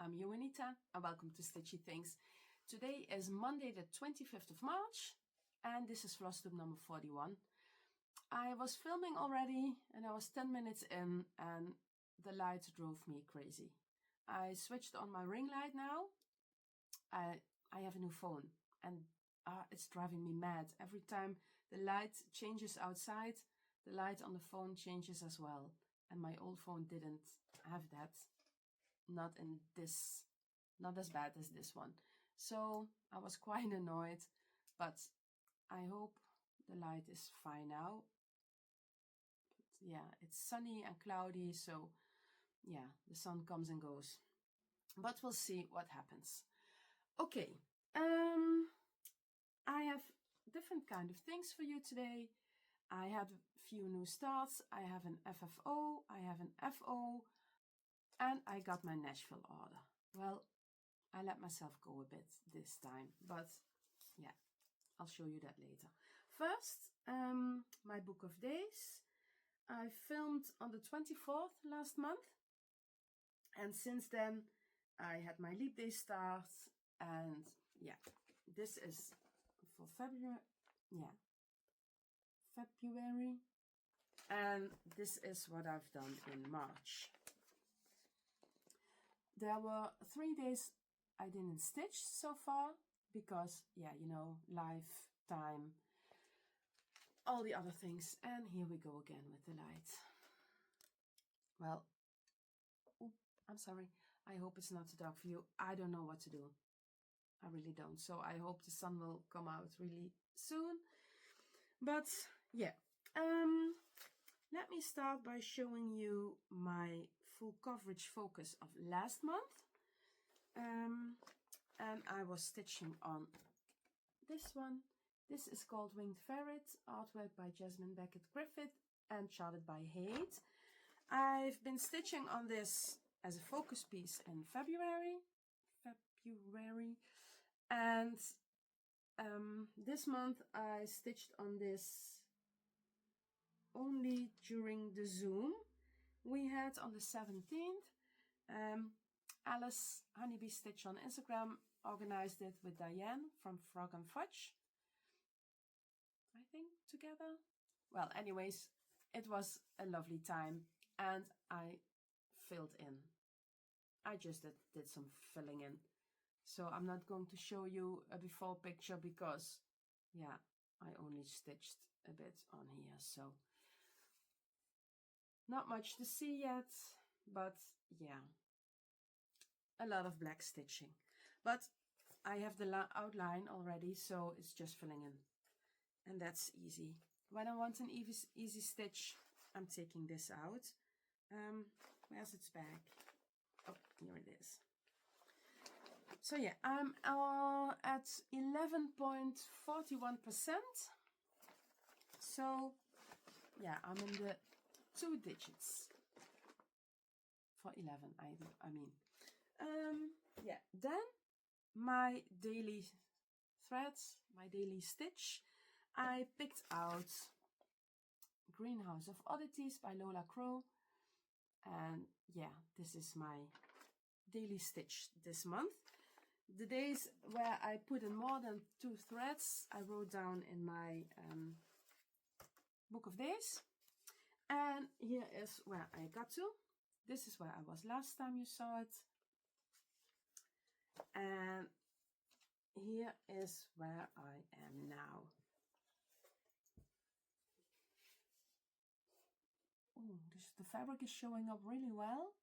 I'm Joanita and welcome to Stitchy Things. Today is Monday the 25th of March and this is Flosstube number 41. I was filming already and I was 10 minutes in and the light drove me crazy. I switched on my ring light now. I have a new phone and it's driving me mad. Every time the light changes outside, the light on the phone changes as well. And my old phone didn't have that. Not as bad as this one. So I was quite annoyed, but I hope the light is fine now. But yeah, it's sunny and cloudy, so yeah, the sun comes and goes. But we'll see what happens. Okay, I have different kind of things for you today. I had a few new starts. I have an FFO, I have an FO, and I got my Nashville order. Well, I let myself go a bit this time, but yeah, I'll show you that later. First, my book of days. I filmed on the 24th last month, and since then I had my leap day start, and yeah, this is for February. Yeah, February, and this is what I've done in March. There were 3 days I didn't stitch so far because, yeah, you know, life, time, all the other things. And here we go again with the light. Well, I'm sorry. I hope it's not too dark for you. I don't know what to do. I really don't. So I hope the sun will come out really soon. But yeah, let me start by showing you my full coverage focus of last month. And I was stitching on this one. This is called Winged Ferret, artwork by Jasmine Beckett-Griffith and charted by Haidt. I've been stitching on this as a focus piece in February, and this month I stitched on this only during the Zoom we had on the 17th. Alice Honeybee Stitch on Instagram organized it with Diane from Frog and Fudge, I think, together. Well, anyways, it was a lovely time and I filled in. I just did some filling in. So I'm not going to show you a before picture because, yeah, I only stitched a bit on here. So not much to see yet, but yeah, a lot of black stitching. But I have the outline already, so it's just filling in. And that's easy. When I want an easy stitch, I'm taking this out. Where's its bag? Oh, here it is. So yeah, I'm at 11.41%. So yeah, I'm in the 2 digits for 11. I mean, yeah. Then my daily threads, my daily stitch. I picked out Greenhouse of Oddities by Lola Crow, and yeah, this is my daily stitch this month. The days where I put in more than 2 threads, I wrote down in my book of days. And here is where I got to. This is where I was last time you saw it. And here is where I am now. Oh, the fabric is showing up really well.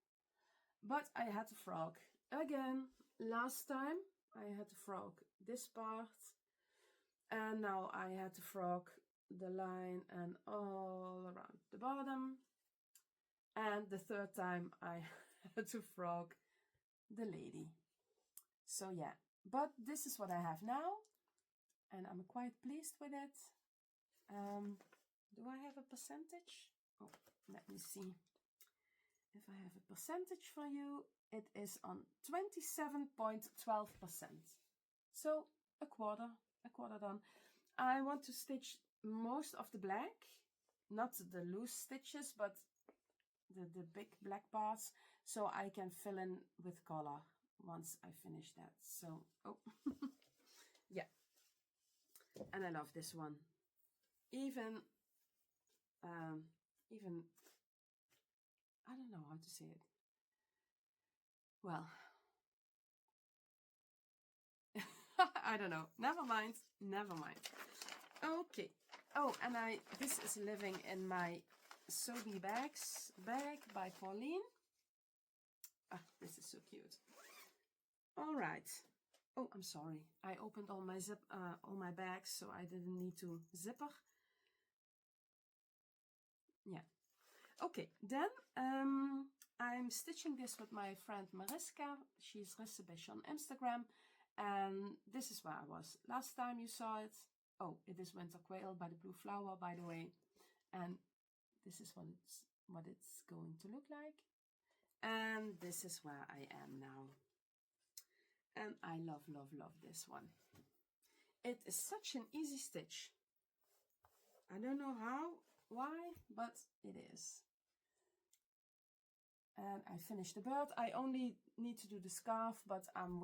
But I had to frog. Again, last time I had to frog this part. And now I had to frog the line and all around the bottom. And the third time I had to frog the lady. So yeah, but this is what I have now. And I'm quite pleased with it. Do I have a percentage? Oh, let me see. If I have a percentage for you, it is on 27.12%. So a quarter done. I want to stitch most of the black, not the loose stitches, but the big black parts, so I can fill in with color once I finish that. So, oh, yeah. And I love this one. Even, I don't know how to say it. Well, I don't know. Never mind. Never mind. Okay. Oh, and this is living in my Sobe bags bag by Pauline. Ah, this is so cute. All right. Oh, I'm sorry. I opened all my bags, so I didn't need to zipper. Yeah. Okay. Then I'm stitching this with my friend Mariska. She's Rissebish on Instagram, and this is where I was last time you saw it. Oh, it is Winter Quail by the Blue Flower, by the way, and this is what it's going to look like. And this is where I am now. And I love, love, love this one. It is such an easy stitch. I don't know why, but it is. And I finished the bird. I only need to do the scarf, but I'm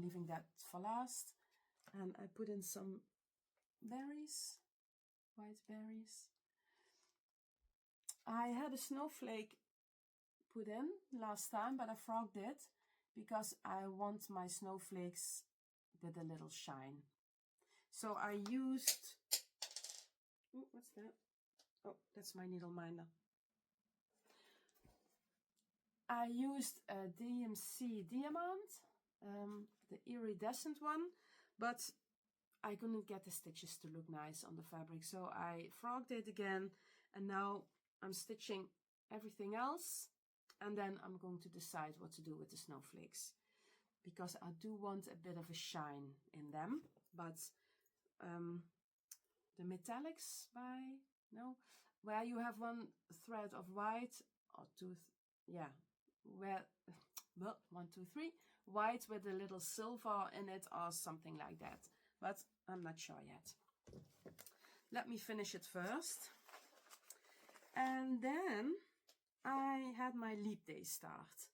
leaving that for last. And I put in some berries, white berries. I had a snowflake put in last time, but I frogged it because I want my snowflakes with a little shine. So I used, oh, what's that? Oh, that's my needle minder. I used a DMC Diamond, the iridescent one, but I couldn't get the stitches to look nice on the fabric. So I frogged it again, and now I'm stitching everything else, and then I'm going to decide what to do with the snowflakes, because I do want a bit of a shine in them. But the metallics where you have one thread of white or two, where, well, 1, 2, 3, white with a little silver in it or something like that. But I'm not sure yet. Let me finish it first. And then I had my leap day start.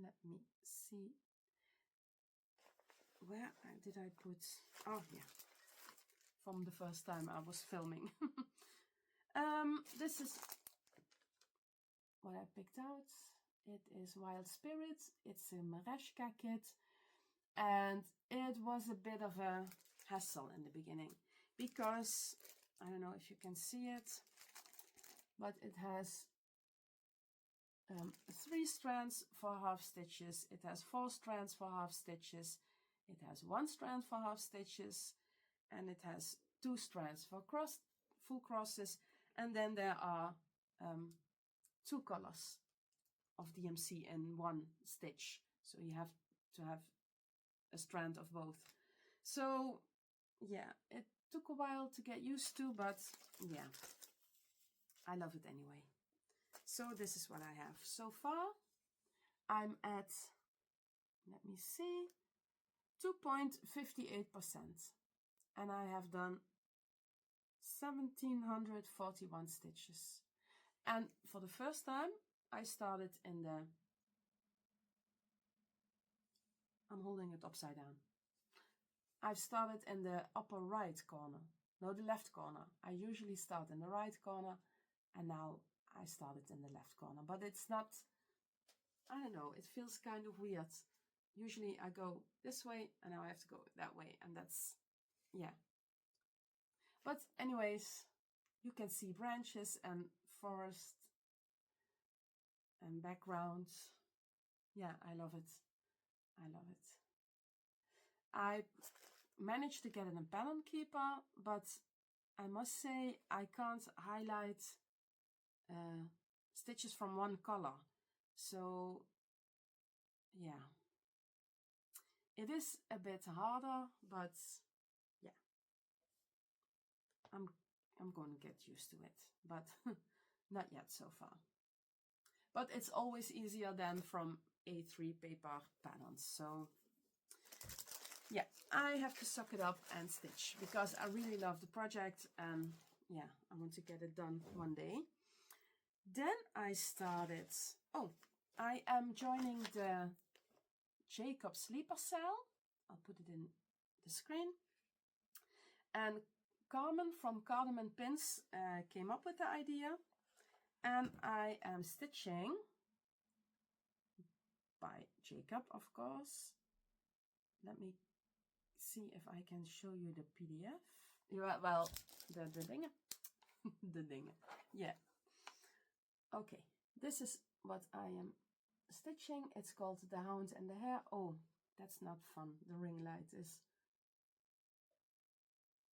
Let me see. Where did I put? Oh, yeah. From the first time I was filming. This is what I picked out. It is Wild Spirit. It's a Mereshka kit. And it was a bit of a hassle in the beginning, because I don't know if you can see it, but it has 3 strands for half stitches. It has 4 strands for half stitches. It has 1 strand for half stitches, and it has 2 strands for full crosses. And then there are 2 colors of DMC in 1 stitch. So you have to have a strand of both. So yeah, it took a while to get used to, but yeah, I love it anyway. So this is what I have so far. I'm at, let me see, 2.58%, and I have done 1741 stitches. And for the first time I started in the, I'm holding it upside down. I've started in the upper right corner, no, the left corner. I usually start in the right corner, and now I started in the left corner. But it's not, I don't know, it feels kind of weird. Usually I go this way, and now I have to go that way, and that's, yeah. But anyways, you can see branches and forest and background. Yeah, I love it. I love it. I managed to get it in Pattern Keeper, but I must say I can't highlight stitches from one color. So yeah, it is a bit harder, but yeah, I'm going to get used to it, but not yet so far. But it's always easier than from A3 paper patterns. So yeah, I have to suck it up and stitch, because I really love the project, and yeah, I want to get it done one day. Then I started, oh, I am joining the Jacob Sleeper SAL. I'll put it in the screen. And Carmen from Cardamom Pins came up with the idea. And I am stitching by Jacob, of course. Let me see if I can show you the PDF. Yeah, well, the thing. The thing. Yeah. Okay, this is what I am stitching. It's called The Hound and the Hare. Oh, that's not fun. The ring light is.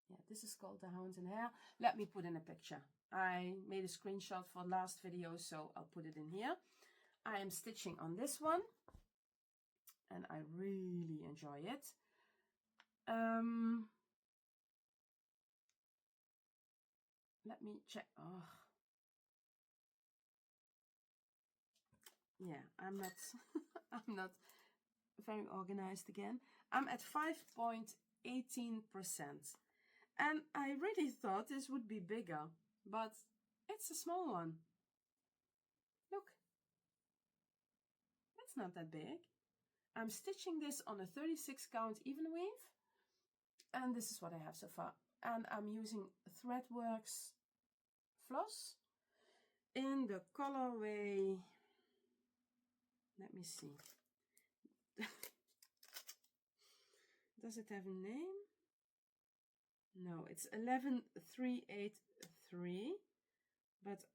Yeah, this is called The Hound and the Hare. Let me put in a picture. I made a screenshot for last video, so I'll put it in here. I am stitching on this one, and I really enjoy it. Let me check. Oh, yeah, I'm not I'm not very organized again. I'm at 5.18%, and I really thought this would be bigger, but it's a small one. Look, it's not that big. I'm stitching this on a 36 count even weave, and this is what I have so far. And I'm using Threadworks floss in the colorway, let me see. Does it have a name? No, it's 11383, but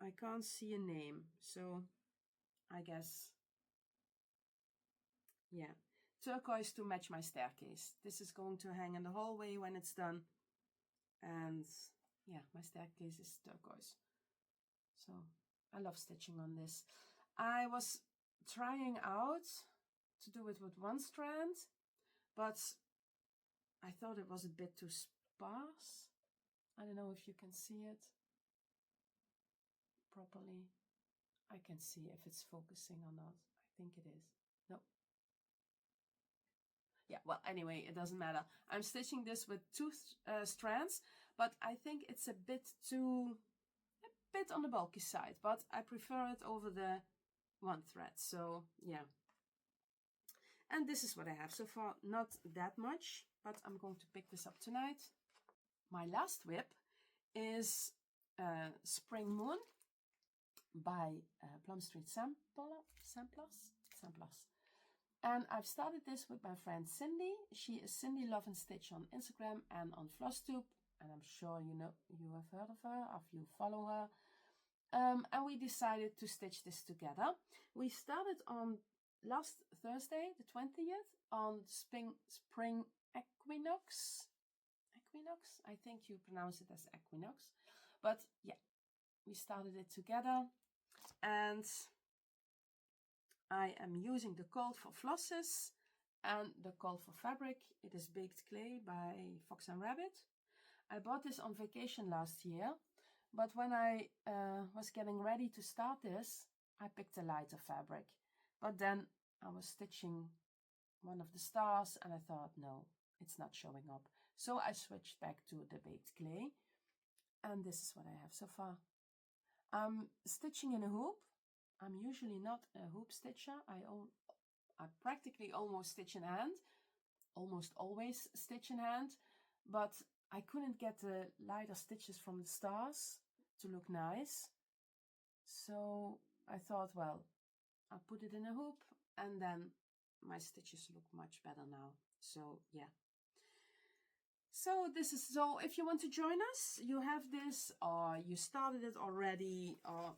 I can't see a name, so I guess, yeah, turquoise to match my staircase. This is going to hang in the hallway when it's done, and yeah, my staircase is turquoise. So I love stitching on this. I was trying out to do it with one strand, but I thought it was a bit too sparse. I don't know if you can see it properly. I can see if it's focusing or not. I think it is. No. Yeah, well, anyway, it doesn't matter. I'm stitching this with two strands, but I think it's a bit on the bulky side, but I prefer it over the one thread. So yeah. And this is what I have so far. Not that much, but I'm going to pick this up tonight. My last whip is Spring Moon by Plum Street Samplers. And I've started this with my friend Cindy. She is Cindy Love and Stitch on Instagram and on Flosstube, and I'm sure you have heard of her if you follow her. And we decided to stitch this together. We started on last Thursday, the 20th, on spring equinox. I think you pronounce it as equinox. But yeah, we started it together. And I am using the Cold for Flosses and the Cold for Fabric. It is Baked Clay by Fox and Rabbit. I bought this on vacation last year, but when I was getting ready to start this, I picked a lighter fabric. But then I was stitching one of the stars and I thought, no, it's not showing up. So I switched back to the Baked Clay, and this is what I have so far. I'm stitching in a hoop. I'm usually not a hoop stitcher. I practically almost stitch in hand, almost always stitch in hand, but I couldn't get the lighter stitches from the stars to look nice. So I thought, well, I'll put it in a hoop and then my stitches look much better now. So yeah. So this is, so if you want to join us, you have this, or you started it already, or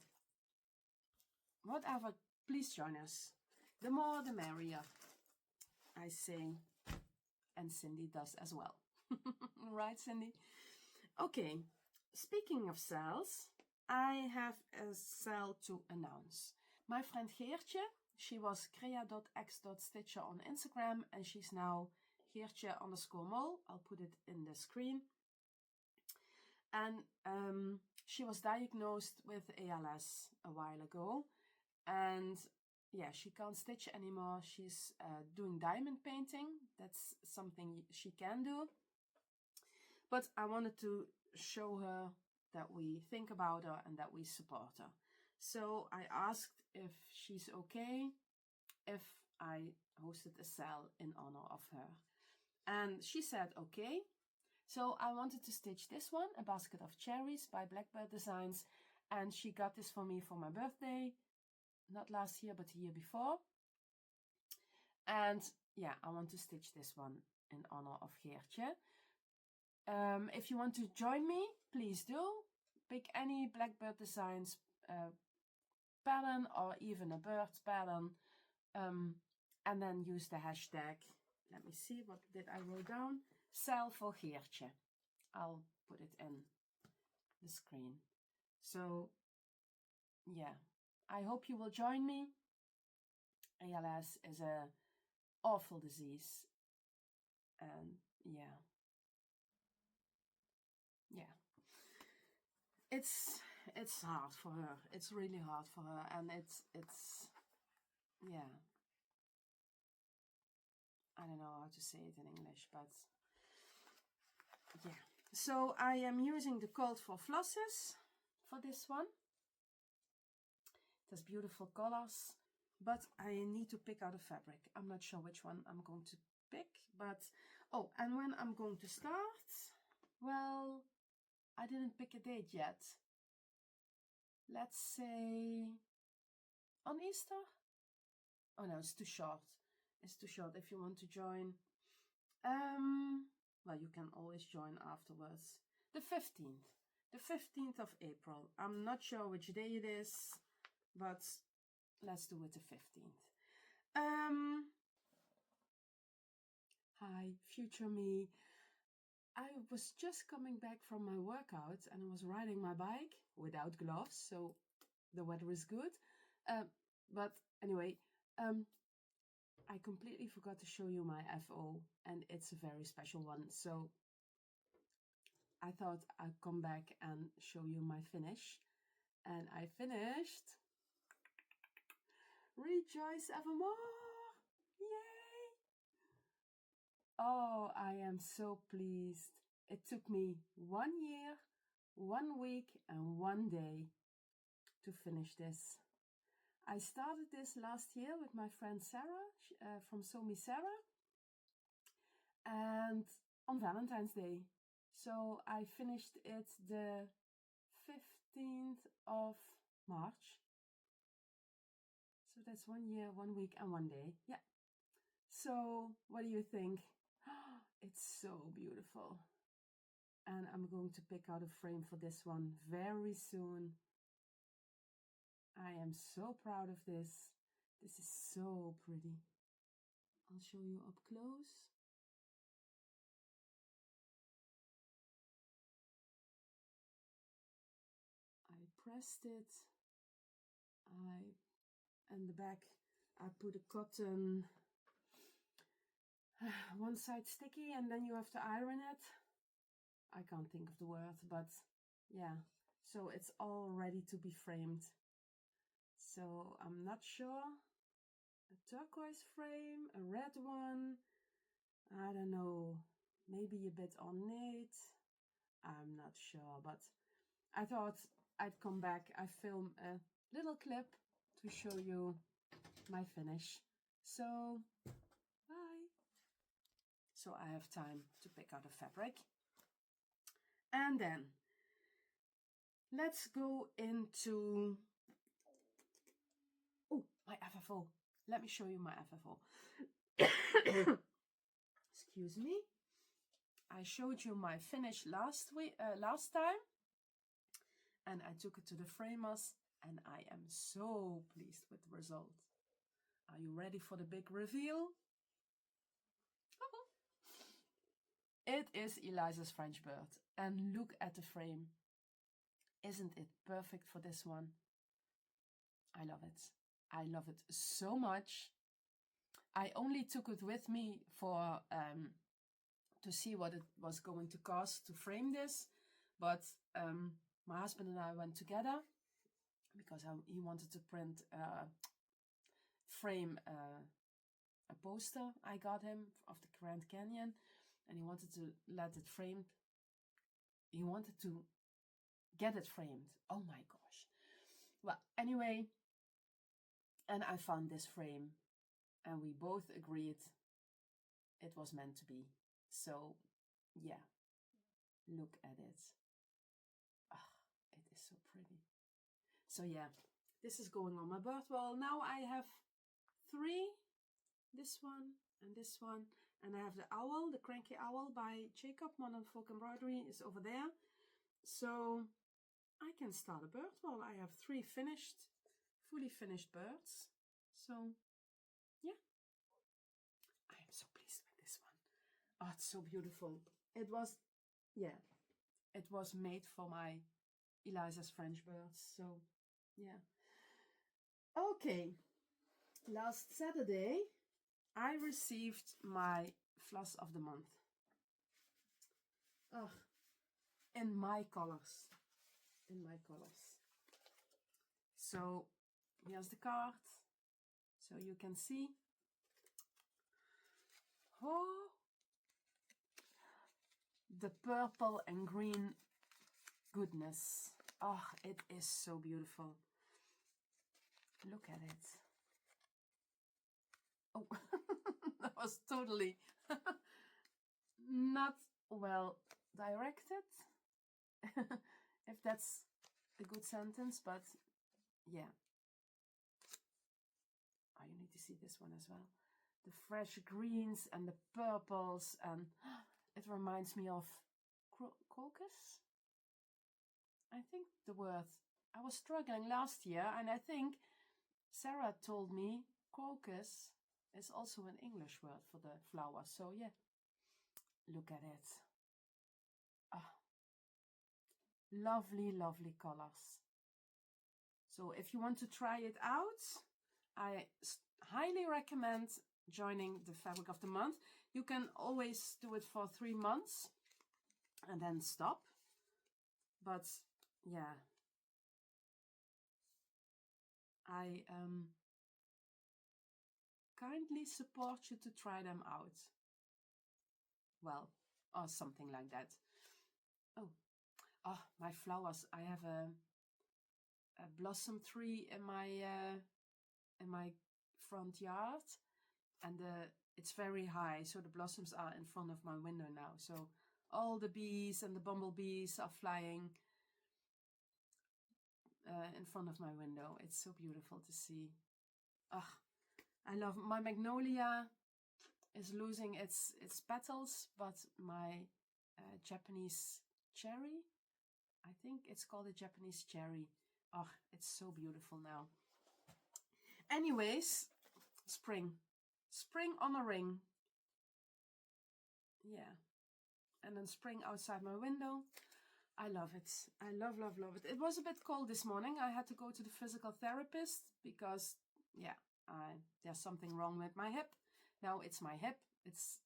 whatever, please join us. The more the merrier, I say, and Cindy does as well. Right, Cindy? Okay, speaking of SALs, I have a SAL to announce. My friend Geertje, she was crea.x.stitcher on Instagram, and she's now Geertje_mol. I'll put it in the screen. And she was diagnosed with ALS a while ago, and yeah, she can't stitch anymore. She's doing diamond painting. That's something she can do. But I wanted to show her that we think about her and that we support her. So I asked if she's okay if I hosted a SAL in honor of her. And she said okay. So I wanted to stitch this one, A Basket of Cherries by Blackbird Designs. And she got this for me for my birthday. Not last year, but the year before. And yeah, I want to stitch this one in honor of Geertje. If you want to join me, please do. Pick any Blackbird Designs pattern or even a bird pattern. And then use the hashtag. Let me see, what did I write down? SAL for Geertje. I'll put it in the screen. So yeah, I hope you will join me. ALS is a awful disease, and yeah, it's hard for her. It's really hard for her, and it's yeah. I don't know how to say it in English, but yeah. So I am using the Cult for Flosses for this one. It has beautiful colors, but I need to pick out a fabric. I'm not sure which one I'm going to pick, but oh, and when I'm going to start, well, I didn't pick a date yet. Let's say on Easter. Oh no, it's too short. It's too short. If you want to join, well, you can always join afterwards. The 15th. The 15th of April. I'm not sure which day it is, but let's do it the 15th. Hi, future me. I was just coming back from my workout and I was riding my bike without gloves, so the weather is good. But anyway, I completely forgot to show you my FO, and it's a very special one. So I thought I'd come back and show you my finish. And I finished. Rejoice evermore! Yay! Oh, I am so pleased. It took me 1 year, 1 week, and 1 day to finish this. I started this last year with my friend Sarah from Sew Me Sarah, and on Valentine's Day. So I finished it the 15th of March. So that's 1 year, 1 week, and 1 day. Yeah. So what do you think? It's so beautiful. And I'm going to pick out a frame for this one very soon. I am so proud of this. This is so pretty. I'll show you up close. I pressed it. In the back, I put a cotton one side sticky, and then you have to iron it. I can't think of the word, but yeah. So it's all ready to be framed. So I'm not sure. A turquoise frame, a red one. I don't know. Maybe a bit ornate. I'm not sure, but I thought I'd come back. I film a little clip to show you my finish. So, bye. So I have time to pick out a fabric. And then let's go into, oh, my FFO. Let me show you my FFO. Excuse me. I showed you my finish last time, and I took it to the framers, and I am so pleased with the result. Are you ready for the big reveal? It is Eliza's French bird, and look at the frame. Isn't it perfect for this one? I love it. I love it so much. I only took it with me for to see what it was going to cost to frame this, but my husband and I went together because he wanted to frame a poster I got him of the Grand Canyon, and he wanted to let it framed. He wanted to get it framed. Oh my gosh. Well, anyway, and I found this frame, and we both agreed it was meant to be. So, yeah, look at it. Ah, it is so pretty. So yeah, this is going on my bird wall. Now I have 3, this one and this one, and I have the owl, the cranky owl by Jacob, Modern Folk Embroidery is over there. So I can start a bird wall. I have 3 fully finished birds. So yeah, I am so pleased with this one. Oh, it's so beautiful. It was, yeah, it was made for my Eliza's French birds. So yeah. Okay, last Saturday I received my floss of the month. Oh, in my colors. In my colors. So here's the card. So you can see. Oh, the purple and green goodness. Oh, it is so beautiful. Look at it. Oh, that was totally not well directed, if that's a good sentence, but yeah. Oh, you need to see this one as well. The fresh greens and the purples, and it reminds me of crocus. I think the word. I was struggling last year, and I think Sarah told me crocus is also an English word for the flower. So yeah, look at it. Ah, lovely, lovely colors. So if you want to try it out, I highly recommend joining the Fabric of the Month. You can always do it for 3 months and then stop. But yeah, I kindly support you to try them out. Well, or something like that. Oh, my flowers. I have a blossom tree in my front yard, and it's very high, so the blossoms are in front of my window now. So all the bees and the bumblebees are flying in front of my window. It's so beautiful to see. Ah, I love my magnolia. Is losing its petals, but my Japanese cherry, I think it's called a Japanese cherry. Oh, it's so beautiful now. Anyways, spring on a ring. Yeah, and then spring outside my window. I love it. I love it. It was a bit cold this morning. I had to go to the physical therapist because, yeah, there's something wrong with my hip. Now it's my hip. It's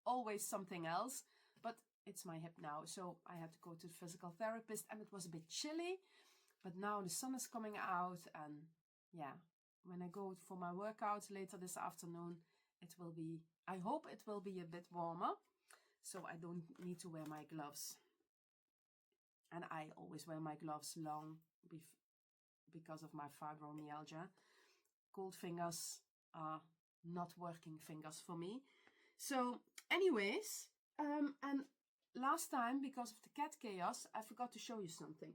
always something else, but it's my hip now. So I had to go to the physical therapist, and it was a bit chilly, but now the sun is coming out, and yeah, when I go for my workout later this afternoon, it will be, I hope it will be a bit warmer, so I don't need to wear my gloves. And I always wear my gloves long because of my fibromyalgia. Cold fingers are not working fingers for me. So anyways, and last time, because of the cat chaos, I forgot to show you something.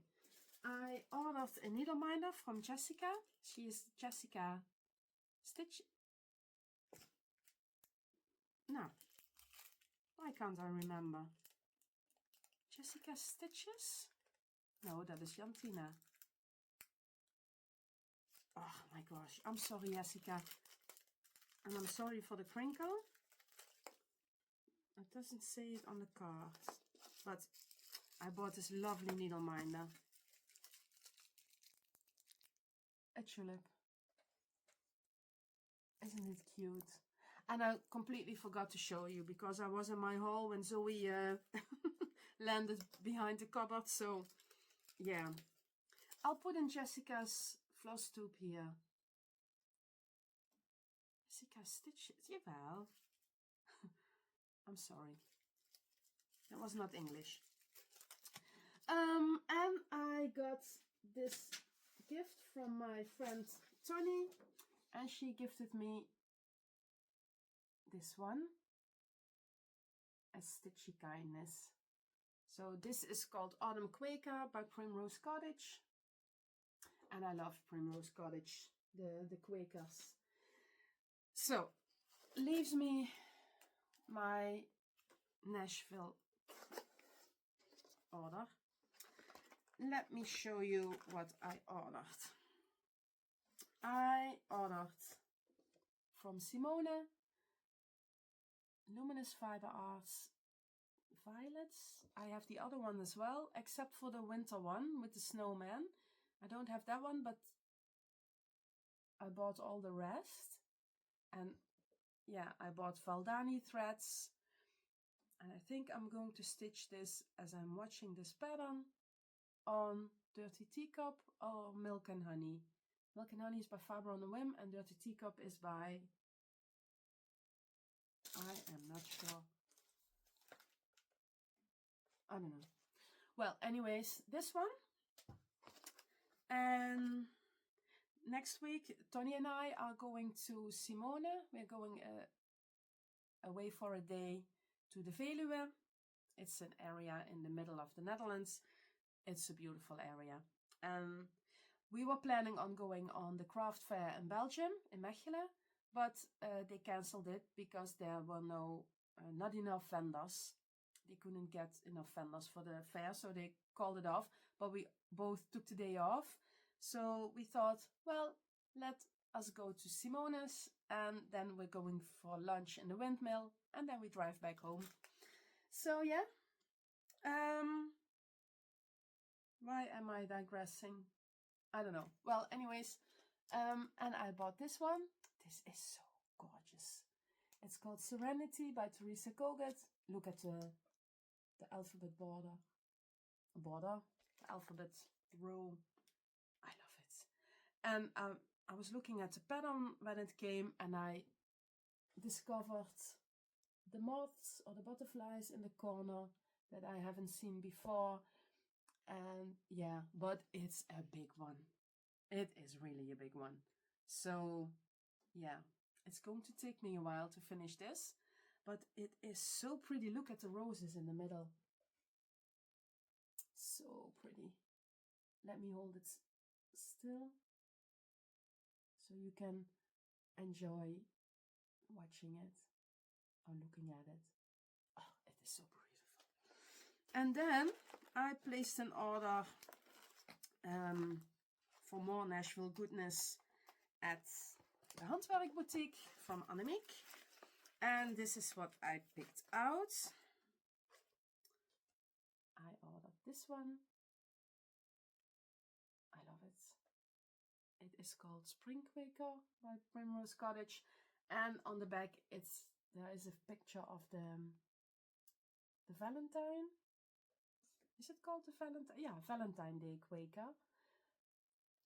I ordered a needle minder from Jessica. She is Jessica Stitch. No, why can't I remember? Jessica Stitches? No, that is Jantina. Oh my gosh, I'm sorry, Jessica. And I'm sorry for the crinkle. It doesn't say it on the card, but I bought this lovely needle minder. A tulip. Isn't it cute? And I completely forgot to show you because I was in my hall when Zoe landed behind the cupboard. So yeah, I'll put in Jessica's Flosstube here. Jessica Stitches, jawel. I'm sorry, that was not English. And I got this gift from my friend Tony, and she gifted me this one, A Stitchy Kindness. So this is called Autumn Quaker by Primrose Cottage, and I love Primrose Cottage, the Quakers. So leaves me my Nashville order. Let me show you what I ordered. I ordered from Simone Luminous Fiber Arts Violets. I have the other one as well, except for the winter one with the snowman. I don't have that one, but I bought all the rest. And yeah, I bought Valdani threads. And I think I'm going to stitch this as I'm watching this pattern on Dirty Teacup or Milk and Honey. Milk and Honey is by Faber on a Whim, and Dirty Teacup is by, I am not sure. I don't know. Well, anyways, this one. And next week, Tony and I are going to Simone. We're going away for a day to the Veluwe. It's an area in the middle of the Netherlands. It's a beautiful area. We were planning on going on the craft fair in Belgium, in Mechelen, but they cancelled it because there were not enough vendors. They couldn't get enough vendors for the fair, so they called it off. But we both took the day off. So we thought, well, let us go to Simone's, and then we're going for lunch in the windmill, and then we drive back home. So yeah, why am I digressing? I don't know. Well, anyways, and I bought this one. This is so gorgeous. It's called Serenity by Teresa Kogut. Look at the alphabet border, the alphabet row. I love it. And I was looking at the pattern when it came, and I discovered the moths or the butterflies in the corner that I haven't seen before. And yeah, but it's a big one. It is really a big one. So yeah, it's going to take me a while to finish this, but it is so pretty. Look at the roses in the middle. So pretty. Let me hold it still so you can enjoy watching it or looking at it. Oh, it is so beautiful. And then I placed an order for more Nashville goodness at the Handwerk Boutique from Annemiek. And this is what I picked out. I ordered this one. I love it. It is called Spring Quaker by Primrose Cottage. And on the back there is a picture of the Valentine. Is it called the Valentine? Yeah, Valentine Day Quaker.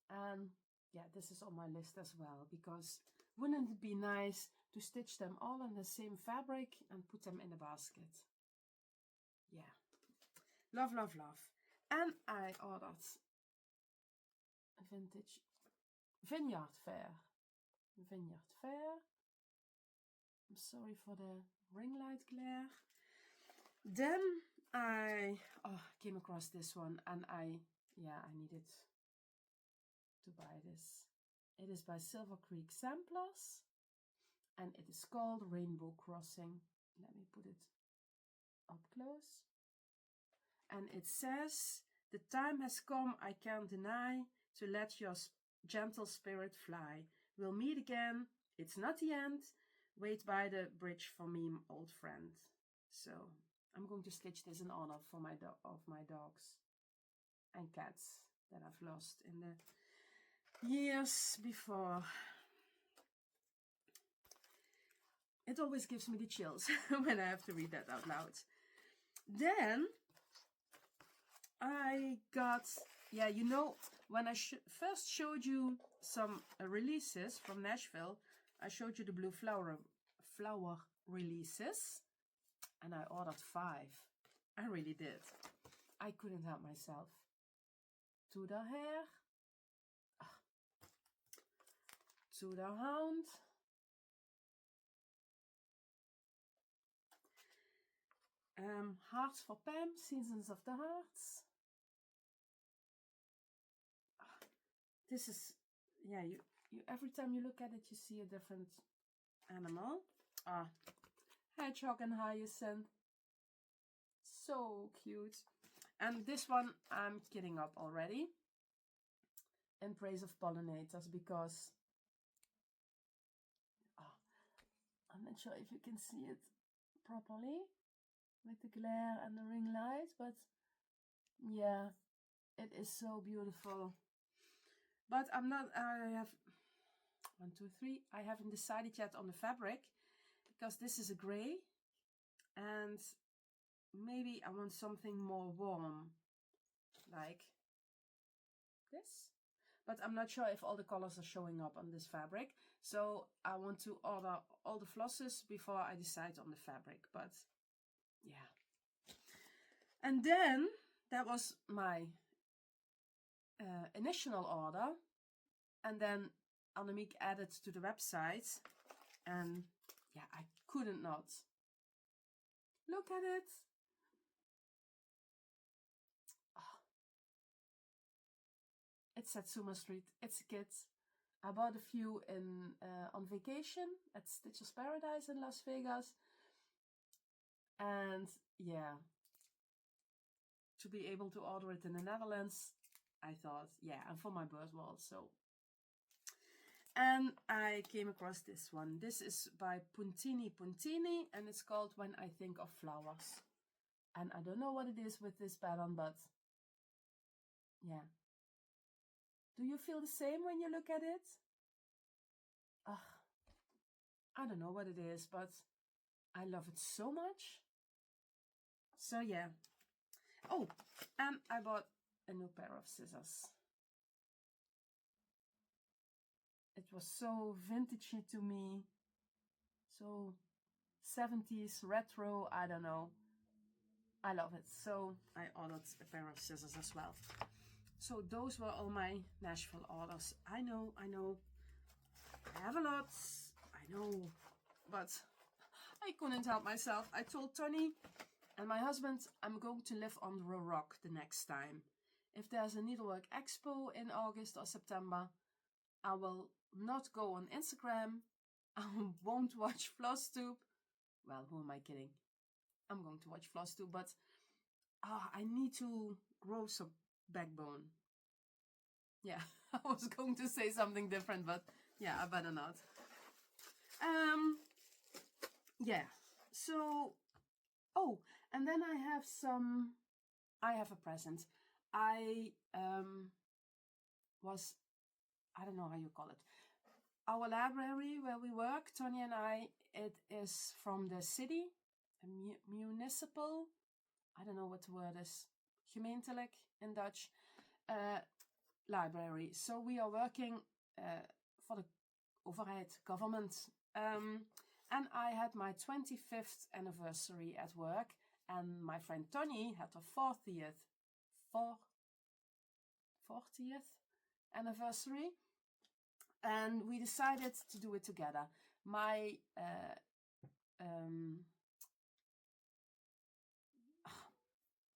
And yeah, this is on my list as well, because wouldn't it be nice to stitch them all in the same fabric and put them in a basket? Yeah. Love, love, love. And I ordered a vintage Vineyard Fair. I'm sorry for the ring light glare. Then I came across this one, and I needed to buy this. It is by Silver Creek Samplers, and it is called Rainbow Crossing. Let me put it up close. And it says, "The time has come, I can't deny, to let your gentle spirit fly. We'll meet again, it's not the end. Wait by the bridge for me, old friend." So I'm going to stitch this in honor for my dogs and cats that I've lost in the years before. It always gives me the chills when I have to read that out loud. Then I got, when I first showed you some releases from Nashville, I showed you the blue flower releases, and I ordered 5. I really did. I couldn't help myself. to the hare, to the hound, Hearts for Pam, Seasons of the Hearts. This is, yeah, you every time you look at it, you see a different animal. Hedgehog and Hyacinth. So cute. And this one I'm kidding up already. In praise of pollinators, because I'm not sure if you can see it properly with the glare and the ring light, but yeah, it is so beautiful. But I have 1, 2, 3. I haven't decided yet on the fabric, because this is a grey, and maybe I want something more warm, like this. But I'm not sure if all the colors are showing up on this fabric. So I want to order all the flosses before I decide on the fabric. But yeah. And then that was my initial order. And then Annemiek added to the website. And yeah, I couldn't not. Look at it. It's Satsuma Street. It's a kit. I bought a few in on vacation at Stitcher's Paradise in Las Vegas. And yeah, to be able to order it in the Netherlands, I thought, yeah, and for my birthday also. And I came across this one. This is by Puntini, and it's called When I Think of Flowers. And I don't know what it is with this pattern, but yeah. Do you feel the same when you look at it? I don't know what it is, but I love it so much. So yeah. Oh, and I bought a new pair of scissors. It was so vintagey to me. So 70s, retro, I don't know. I love it. So I ordered a pair of scissors as well. So those were all my Nashville orders. I know. I have a lot. I know. But I couldn't help myself. I told Tony and my husband, I'm going to live under a rock the next time. If there's a needlework expo in August or September, I will not go on Instagram. I won't watch Flosstube. Well, who am I kidding? I'm going to watch Flosstube, but I need to grow some backbone. Yeah, I was going to say something different, but yeah, I better not. Yeah, so, oh, and then I have a present. I don't know how you call it. Our library where we work, Tony and I, it is from the city, a municipal, I don't know what the word is, gemeentelijk in Dutch, library. So we are working for the overheid, government. And I had my 25th anniversary at work, and my friend Tony had her 40th anniversary, and we decided to do it together. My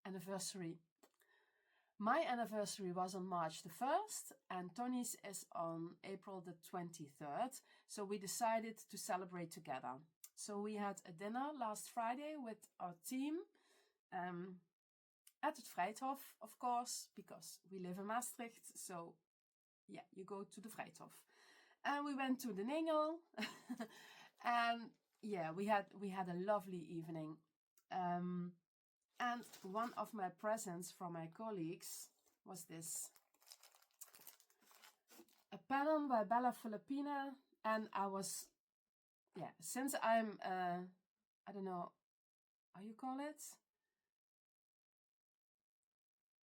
anniversary was on March the 1st, and Tony's is on April the 23rd. So we decided to celebrate together. So we had a dinner last Friday with our team at het Vrijthof, of course, because we live in Maastricht. So yeah, you go to the Vrijthof. And we went to the Ningel. And yeah, we had a lovely evening. And one of my presents from my colleagues was this. A pattern by Bella Filippina. And I was, yeah, since I'm, I don't know how you call it.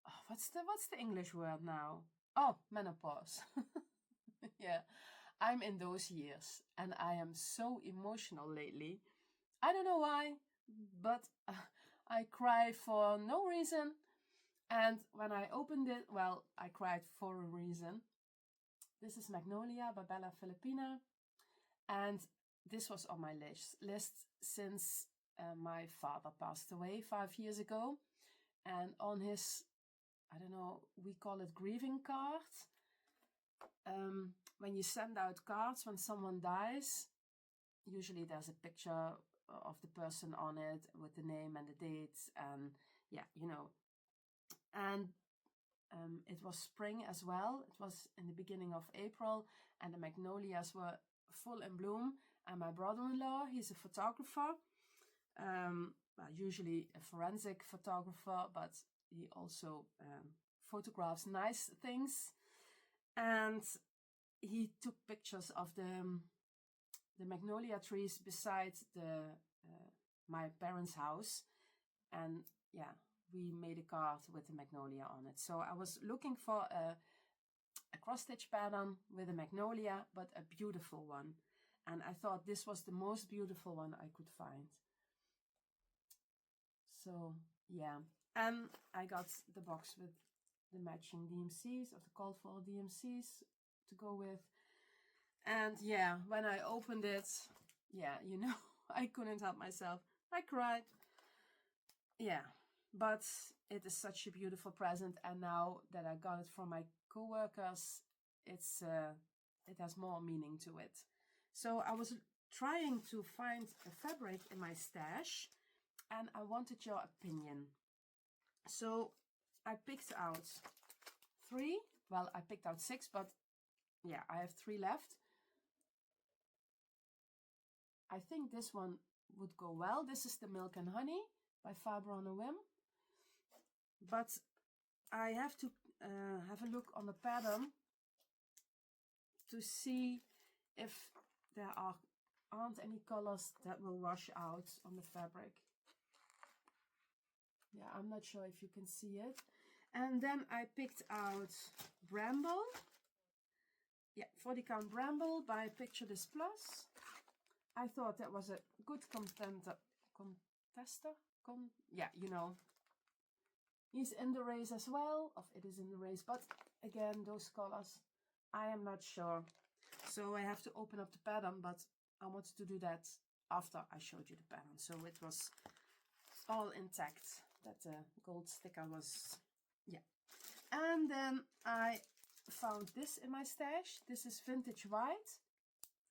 Oh, what's the English word now? Oh, menopause. Yeah, I'm in those years and I am so emotional lately. I don't know why, but I cry for no reason. And when I opened it, well, I cried for a reason. This is Magnolia by Bella Filipina. And this was on my list since my father passed away 5 years ago. And on his, I don't know, we call it grieving card. When you send out cards when someone dies, usually there's a picture of the person on it with the name and the dates, and yeah, you know. And it was spring as well. It was in the beginning of April, and the magnolias were full in bloom. And my brother-in-law, he's a photographer, well, usually a forensic photographer, but he also photographs nice things. And he took pictures of the magnolia trees beside my parents' house, and yeah, we made a card with the magnolia on it. So I was looking for a cross-stitch pattern with a magnolia, but a beautiful one, and I thought this was the most beautiful one I could find. So yeah, and I got the box with the matching DMCs, of the call for DMCs to go with. And yeah, when I opened it, yeah, you know, I couldn't help myself. I cried. Yeah, but it is such a beautiful present, and now that I got it from my co-workers, it has more meaning to it. So I was trying to find a fabric in my stash, and I wanted your opinion. So I picked out 3. Well, I picked out 6, but yeah, I have 3 left. I think this one would go well. This is the Milk and Honey by Faber on a Whim. But I have to have a look on the pattern to see if there aren't any colors that will wash out on the fabric. Yeah, I'm not sure if you can see it. And then I picked out Bramble. Yeah, 40 count Bramble by Picture This Plus. I thought that was a good yeah, you know. He's in the race as well, it is in the race, but again, those colors, I am not sure. So I have to open up the pattern, but I wanted to do that after I showed you the pattern. So it was all intact, that gold sticker was, yeah. And then I found this in my stash. This is Vintage White,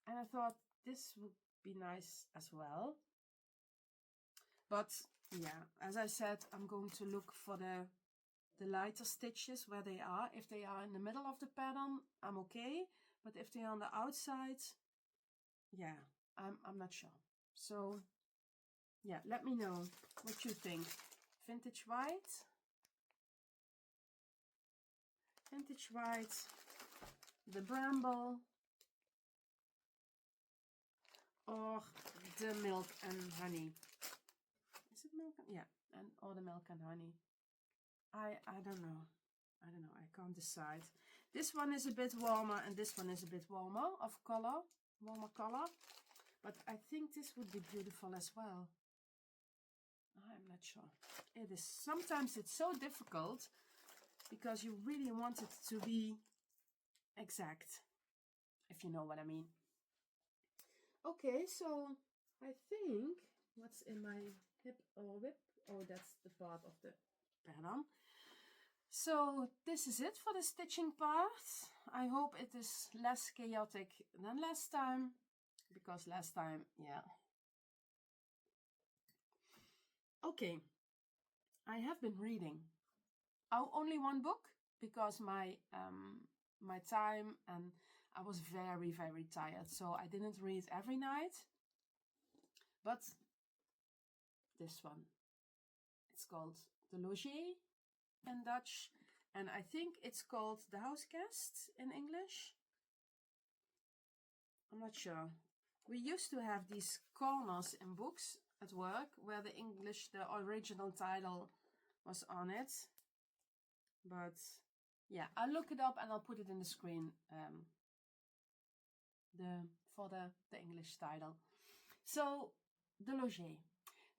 and I thought this would be nice as well. But yeah, as I said, I'm going to look for the lighter stitches where they are. If they are in the middle of the pattern, I'm okay. But if they are on the outside, yeah, I'm not sure. So yeah, let me know what you think. Vintage White. Vintage White. The Bramble. Or the Milk and Honey. Is it milk? Yeah, and or the Milk and Honey. I don't know. I don't know. I can't decide. This one is a bit warmer, and this one is a bit warmer of color, warmer color. But I think this would be beautiful as well. I'm not sure. It is. Sometimes it's so difficult because you really want it to be exact, if you know what I mean. Okay, so I think what's in my hip or whip? Oh, that's the part of the pattern. So this is it for the stitching part. I hope it is less chaotic than last time, because last time, yeah. Okay, I have been reading. Only one book, because my time, and I was very, very tired, so I didn't read every night. But this one, it's called The Loger in Dutch, and I think it's called The House Guest in English. I'm not sure. We used to have these corners in books at work where the original title was on it. But yeah, I'll look it up and I'll put it in the screen for the English title. So, The Loger.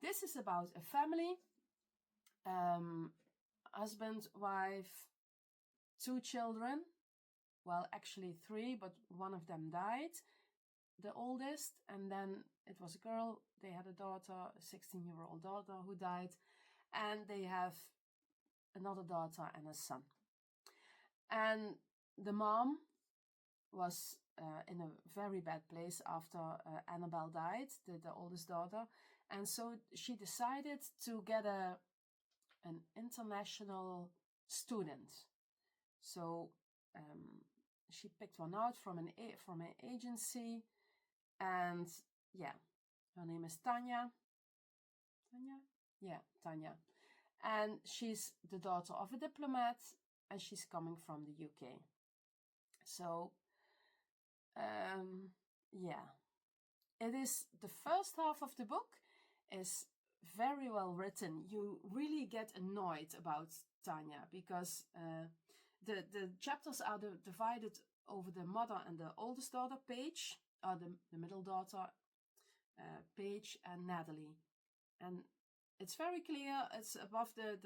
This is about a family. husband, wife, 2 children. Well, actually 3, but one of them died, the oldest, and then it was a girl. They had a daughter, a 16-year-old daughter who died, and they have another daughter and a son. And the mom was in a very bad place after Annabelle died, the oldest daughter, and so she decided to get an international student. So she picked one out from an agency, and yeah, her name is Tanya. Tanya? Yeah, Tanya. And she's the daughter of a diplomat, and she's coming from the UK. So, yeah, it is, the first half of the book is very well written. You really get annoyed about Tanya because the chapters are divided over the mother and the oldest daughter page, or the middle daughter page, and Natalie. And it's very clear, it's above the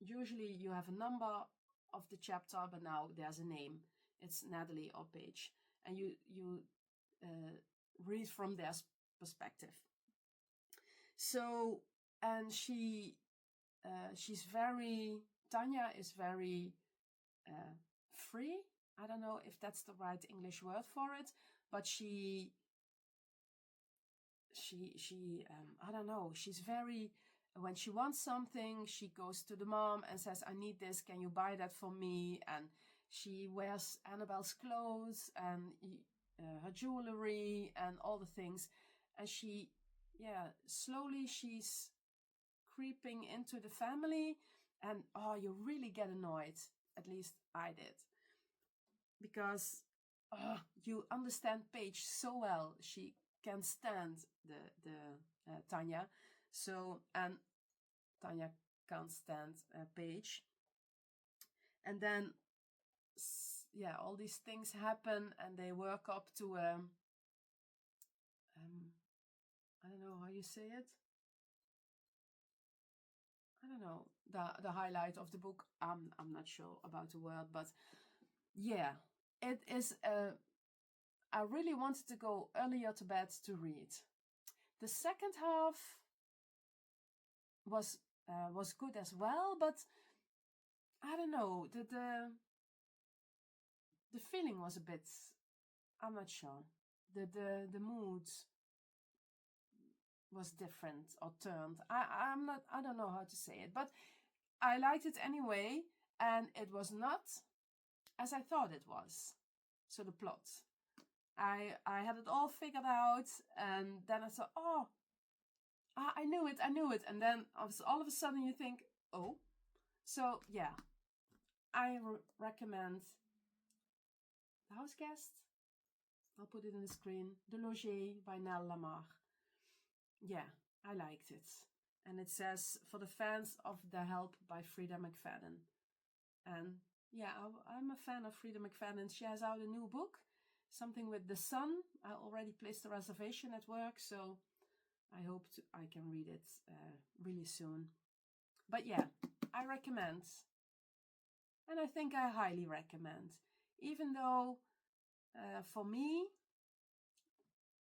usually you have a number of the chapter, but now there's a name. It's Natalie or Paige, and you read from their perspective. So, and she's very, Tanya is very free. I don't know if that's the right English word for it, but she I don't know, she's very, when she wants something, she goes to the mom and says, I need this, can you buy that for me? And she wears Annabelle's clothes and her jewelry and all the things. And she, slowly she's creeping into the family, and oh, you really get annoyed. At least I did. Because you understand Paige so well. She can stand the Tanya. So, and Tanya can't stand Paige. And then, all these things happen, and they work up to I don't know how you say it. I don't know, the highlight of the book. I'm not sure about the word, but yeah, it is. I really wanted to go earlier to bed to read. The second half was good as well, but I don't know, the feeling was a bit, I'm not sure. The mood was different or turned. I don't know how to say it, but I liked it anyway, and it was not as I thought it was. So the plot, I had it all figured out, and then I thought, oh, I knew it, and then all of a sudden you think, oh. So yeah, I recommend The House Guest. I'll put it in the screen. The Loger by Nell Lamar. Yeah, I liked it. And it says, for the fans of The Help by Frida McFadden. And yeah, I'm a fan of Frida McFadden. She has out a new book, something with the sun. I already placed a reservation at work, so I hope I can read it really soon. But yeah, I recommend. And I think I highly recommend. Even though, for me,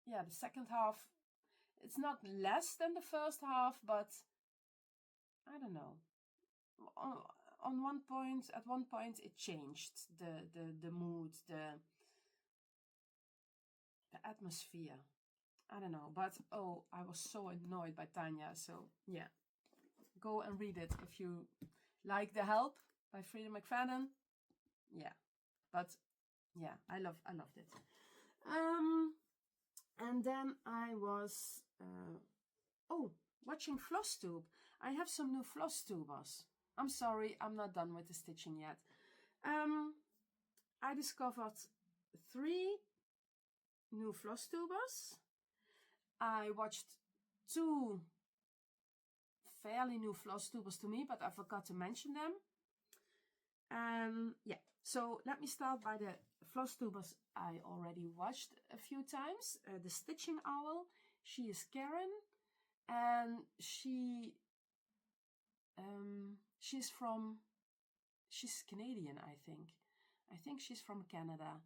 yeah, the second half, it's not less than the first half, but I don't know. At one point, it changed the mood, the atmosphere. I don't know, but oh, I was so annoyed by Tanya. So yeah, go and read it if you like The Help by Frida McFadden. Yeah, but yeah, I loved it. And then I was watching Flosstube. I have some new Flosstubers. I'm sorry, I'm not done with the stitching yet. I discovered 3 new Flosstubers. I watched 2 fairly new Flosstubers to me, but I forgot to mention them. Yeah, so let me start by the Flosstubers I already watched a few times. The Stitching Owl, she is Karen, and she she's Canadian, I think. I think she's from Canada.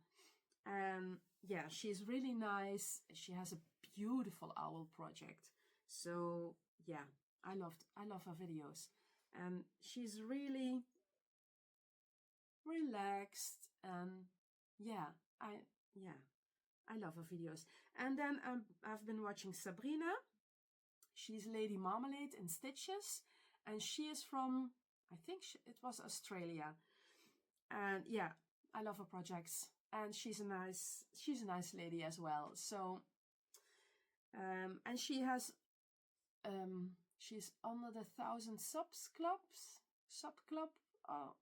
And yeah, she's really nice. She has a beautiful owl project. So yeah, I love her videos. And she's really relaxed, and yeah, I love her videos. And then I've been watching Sabrina. She's Lady Marmalade in Stitches, and she is from, I think it was Australia. And yeah, I love her projects, and she's a nice lady as well. So and she's under the 1,000 sub club.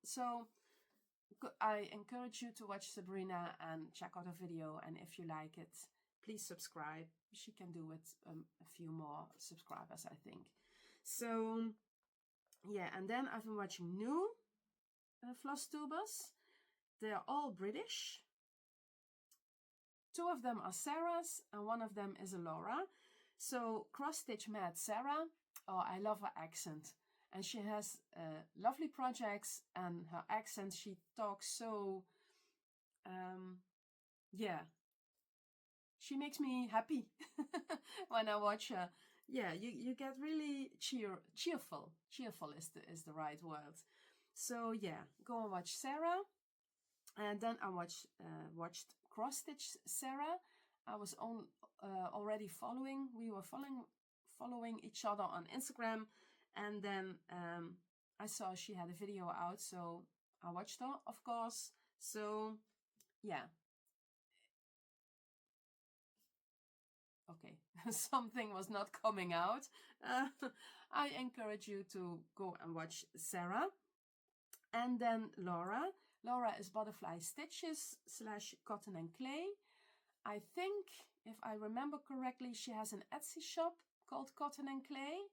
So I encourage you to watch Sabrina and check out her video, and if you like it, please subscribe. She can do with a few more subscribers, I think. So yeah, and then I've been watching new Flosstubers. They're all British. 2 of them are Sarah's, and 1 of them is a Laura. So Cross Stitch Mad Sarah. Oh, I love her accent. And she has lovely projects, and her accent, she talks so, yeah, she makes me happy when I watch her. Yeah, you get really cheerful. Cheerful is the right word. So yeah, go and watch Sarah. And then I watched Cross Stitch Sarah. I was already following. We were following each other on Instagram. And then I saw she had a video out, so I watched her, of course. So, yeah. Okay, something was not coming out. I encourage you to go and watch Sarah. And then Laura. Laura is Butterfly Stitches / Cotton and Clay. I think, if I remember correctly, she has an Etsy shop called Cotton and Clay.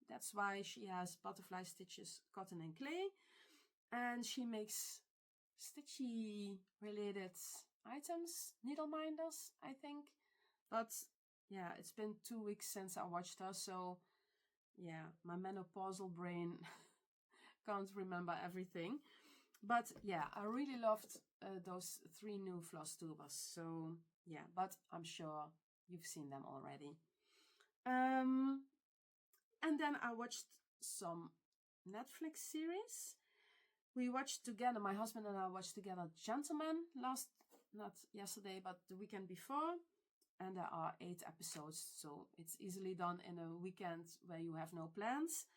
That's why she has Butterfly Stitches, Cotton and Clay. And she makes stitchy related items, needle minders, I think. But yeah, it's been 2 weeks since I watched her, so yeah, my menopausal brain can't remember everything. But yeah, I really loved those 3 new Flosstubers. So yeah, but I'm sure you've seen them already. And then I watched some Netflix series. We watched together, my husband and I watched together Gentlemen not yesterday, but the weekend before. And there are 8 episodes, so it's easily done in a weekend where you have no plans.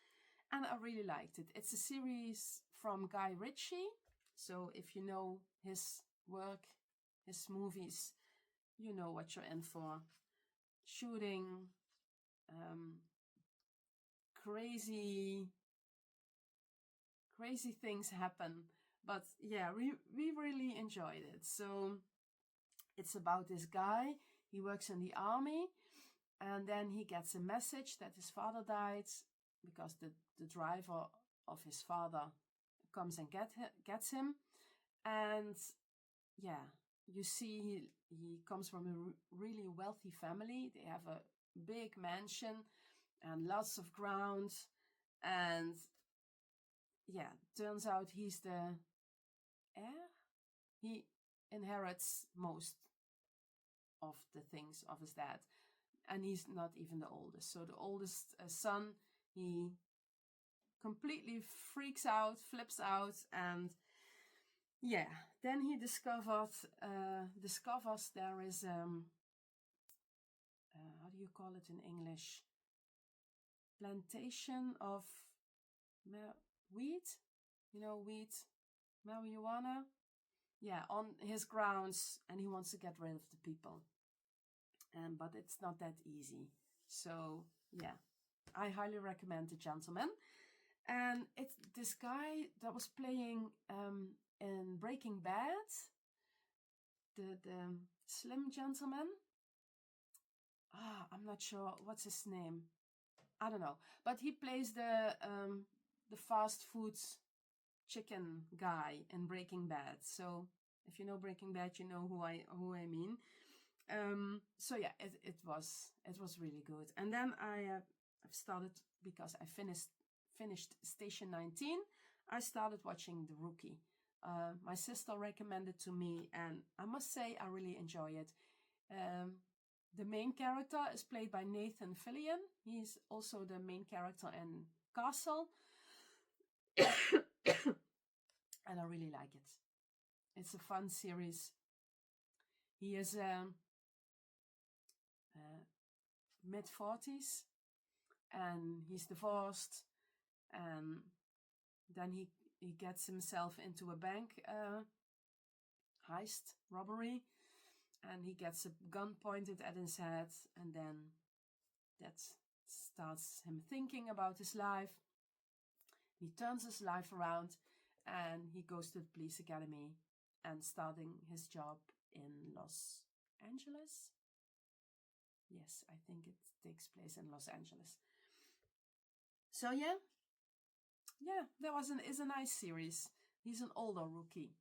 And I really liked it. It's a series from Guy Ritchie. So if you know his work, his movies, you know what you're in for. Shooting, crazy things happen. But yeah, we really enjoyed it. So it's about this guy. He works in the army, and then he gets a message that his father died, because the driver of his father comes and gets him. And yeah, you see he comes from a really wealthy family. They have a big mansion and lots of ground. And yeah, turns out he's the heir. He inherits most of the things of his dad. And he's not even the oldest. So the oldest son, he completely freaks out, flips out, and yeah, then he discovers there is how do you call it in English? Plantation of weed, weed, marijuana, yeah, on his grounds, and he wants to get rid of the people. But it's not that easy. So yeah, I highly recommend The Gentleman. And it's this guy that was playing in Breaking Bad, the slim gentleman. I'm not sure what's his name. I don't know, but he plays the fast food chicken guy in Breaking Bad. So if you know Breaking Bad, you know who I mean. So yeah, it was really good. And then I've started, because I finished finished Station 19, I started watching The Rookie. My sister recommended to me, and I must say I really enjoy it. The main character is played by Nathan Fillion. He's also the main character in Castle. And I really like it. It's a fun series. He is mid-40s and he's divorced, and then he gets himself into a bank heist robbery, and he gets a gun pointed at his head, and then that starts him thinking about his life. He turns his life around and he goes to the police academy and starting his job in Los Angeles. Yes, I think it takes place in Los Angeles. So yeah, is a nice series. He's an older rookie,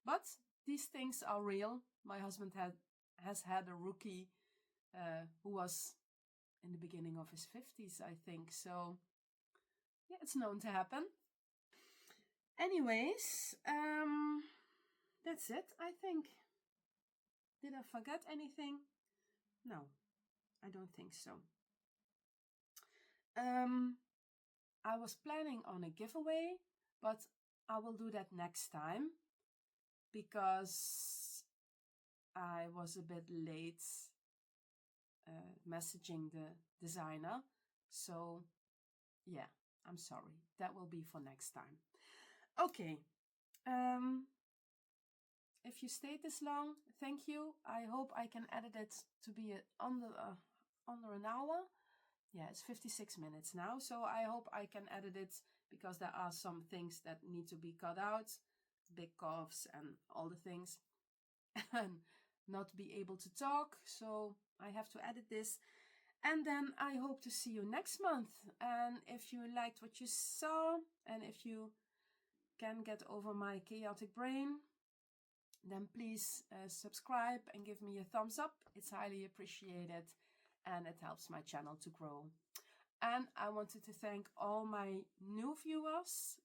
but these things are real. My husband has had a rookie who was in the beginning of his 50s, I think. So yeah, it's known to happen. Anyways, that's it, I think. Did I forget anything? No, I don't think so. I was planning on a giveaway, but I will do that next time because I was a bit late messaging the designer. So yeah, I'm sorry. That will be for next time. Okay. If you stayed this long, thank you. I hope I can edit it to be under an hour. Yeah, it's 56 minutes now, so I hope I can edit it because there are some things that need to be cut out, big coughs and all the things, and not be able to talk, so I have to edit this. And then I hope to see you next month. And if you liked what you saw, and if you can get over my chaotic brain, then please subscribe and give me a thumbs up. It's highly appreciated and it helps my channel to grow. And I wanted to thank all my new viewers,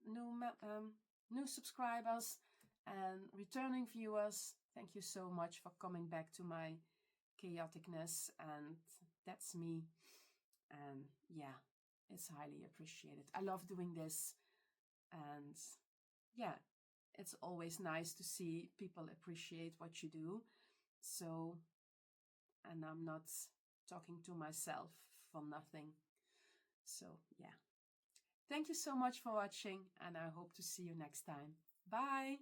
new subscribers and returning viewers. Thank you so much for coming back to my chaoticness, and that's me. And yeah, it's highly appreciated. I love doing this, and yeah, it's always nice to see people appreciate what you do. So, and I'm not talking to myself for nothing. So, yeah. Thank you so much for watching, and I hope to see you next time. Bye!